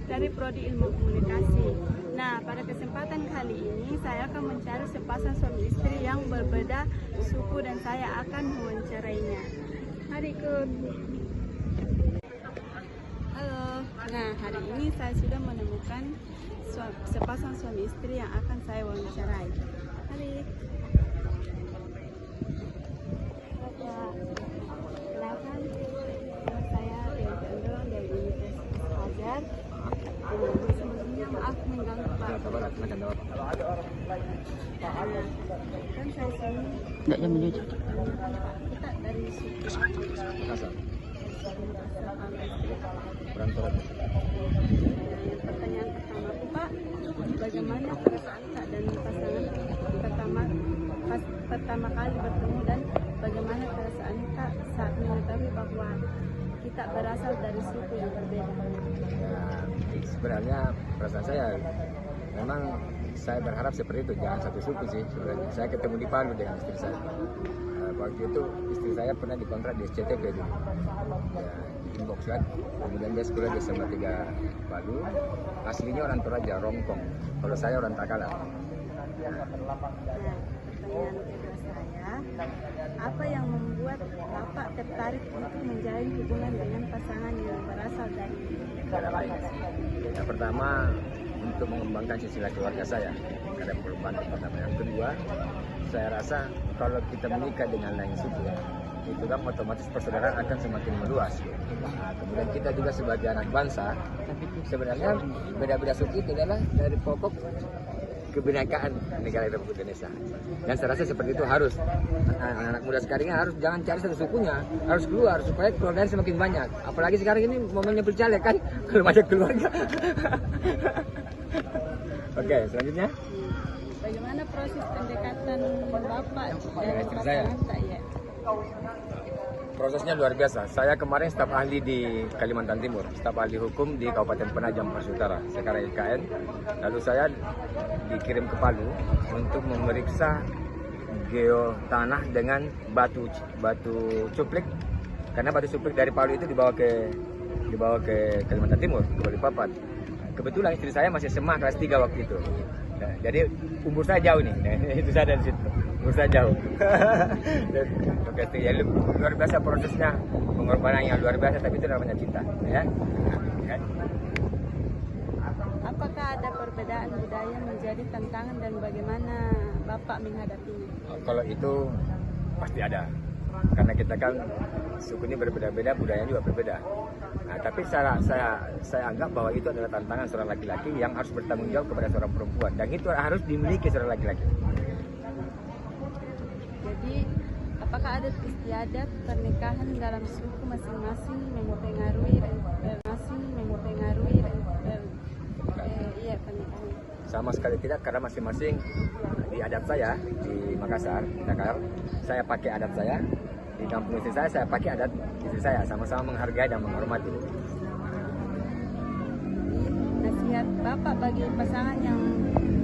dari Prodi Ilmu Komunikasi. Nah, pada kesempatan kali ini saya akan mencari sepasang suami istri yang berbeda suku dan saya akan mewawancarainya. Mari ikut. Halo. Nah, hari ini saya sudah menemukan sepasang suami istri yang akan saya wawancarai. Mari. Kenalkan, saya Dewi Chandra dari Universitas Al-Azhar. Sebelumnya maaf mengganggu Pak. Kan saya sini. Tidak jam menuju. Kita dari suku Perantauan. Pertanyaan pertamaku Pak, bagaimana perasaan Kak dan pasangan pertama kali bertemu dan bagaimana perasaan Kak saat mengetahui bahwa kita berasal dari suku yang berbeda? Sebenarnya perasaan saya memang saya berharap seperti itu, jangan satu suku sih sebenarnya. Saya ketemu di Palu dengan istri saya. Waktu itu istri saya pernah dikontrak di SCTV dulu, ya, di inbox kan. Kemudian dia sekolah di SMA 3 Palu. Aslinya orang Toraja, Rongkong. Kalau saya orang Takalar. Pertanyaan kedua saya, apa yang membuat Bapak tertarik untuk menjalin hubungan dengan pasangan yang berasal dari negara lain? Yang pertama, untuk mengembangkan silsilah keluarga saya, karena perubahan pertama. Yang kedua, saya rasa kalau kita menikah dengan lain suku, itu kan otomatis persaudaraan akan semakin meluas. Nah, kemudian kita juga sebagai anak bangsa, sebenarnya beda-beda suku itu adalah dari pokok kebinekaan negara Republik Indonesia. Dan saya rasa seperti itu harus anak-anak muda sekarang ini harus jangan cari satu sukunya, harus keluar supaya keluarganya semakin banyak. Apalagi sekarang ini momennya bercaleg kan, kalau banyak keluarga. Oke, selanjutnya. Bagaimana proses pendekatan Bapak dan Istri saya. pasangan saya? Prosesnya luar biasa. Saya kemarin staf ahli di Kalimantan Timur, staf ahli hukum di Kabupaten Penajam Pasir Utara, sekarang IKN. Lalu saya dikirim ke Palu untuk memeriksa geotanah dengan batu cuplik, karena batu cuplik dari Palu itu dibawa ke Kalimantan Timur, ke Balikpapan. Kebetulan istri saya masih SMA kelas 3 waktu itu. Nah, jadi umur saya jauh nih, nah, itu saya dari situ. Umur saya jauh. Oke, ya, luar biasa prosesnya, pengorbanan yang luar biasa, tapi itu namanya cinta, ya. Apakah ada perbedaan budaya menjadi tantangan dan bagaimana Bapak menghadapinya? Kalau itu pasti ada, karena kita kan suku ini berbeda-beda, budayanya juga berbeda. Nah, tapi saya anggap bahwa itu adalah tantangan seorang laki-laki yang harus bertanggung jawab kepada seorang perempuan, dan itu harus dimiliki seorang laki-laki. Jadi, apakah adat istiadat pernikahan dalam suku masing-masing mempengaruhi pernikahan? Sama sekali tidak, karena masing-masing di adat saya di Makassar, Dakar, saya pakai adat saya. Di kampung istri saya pakai adat istri saya, sama-sama menghargai dan menghormati. Nasihat Bapak bagi pasangan yang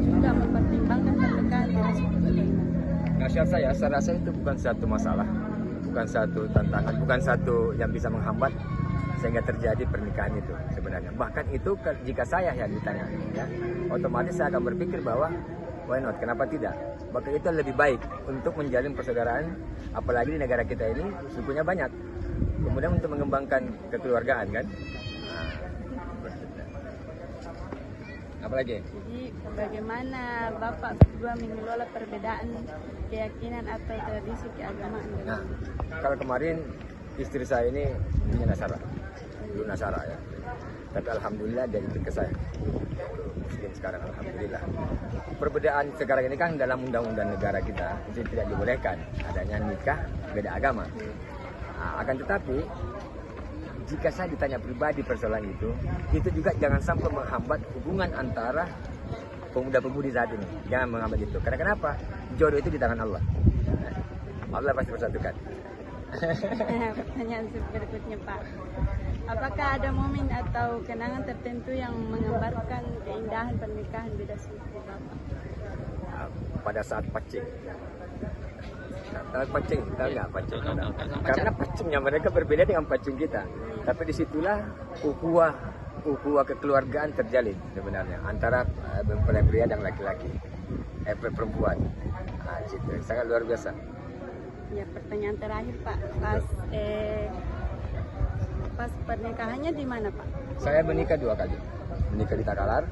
juga mempertimbangkan pernikahan dalam suku berbeda. Nasihat saya rasa itu bukan satu masalah, bukan satu tantangan, bukan satu yang bisa menghambat sehingga terjadi pernikahan itu sebenarnya. Bahkan itu jika saya yang ditanya, ya, otomatis saya akan berpikir bahwa why not, kenapa tidak? Bahkan itu lebih baik untuk menjalin persaudaraan, apalagi di negara kita ini sukunya banyak. Kemudian untuk mengembangkan kekeluargaan kan. Apalagi? Jadi bagaimana Bapak berdua mengelola perbedaan keyakinan atau tradisi keagamaan? Nah, kalau kemarin istri saya ini Nasara, dulu Nasara ya. Tapi alhamdulillah dia ikut ke saya. Muslim sekarang alhamdulillah. Perbedaan sekarang ini kan dalam undang-undang negara kita itu tidak dibolehkan adanya nikah beda agama. Nah, akan tetapi jika saya ditanya pribadi persoalan itu juga jangan sampai menghambat hubungan antara pemuda-pemudi saat ini. Jangan menghambat itu. Karena kenapa? Jodoh itu di tangan Allah. Allah pasti bersatukan. Pertanyaan berikutnya Pak, apakah ada momen atau kenangan tertentu yang menggambarkan keindahan pernikahan beda suku Bapak? Pada saat pacing. Pacing, tahu nggak pacing? Karena pacingnya mereka berbeda dengan pacing kita. Tapi disitulah ukhuwah ukhuwah kekeluargaan terjalin sebenarnya antara mempelai pria dan laki-laki, perempuan. Nah, itu sangat luar biasa. Ya, pertanyaan terakhir Pak, pas pernikahannya di mana Pak? Saya menikah 2 kali, menikah di Takalar,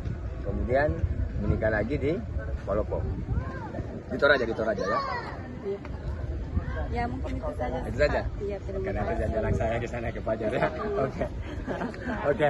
kemudian menikah lagi di Palopo. Di Toraja ya. Ya, ya mungkin itu saja. Itu saja. Iya, terima Karena kasih. jalan saya ke sana ke Fajar ya. Oke. Oke.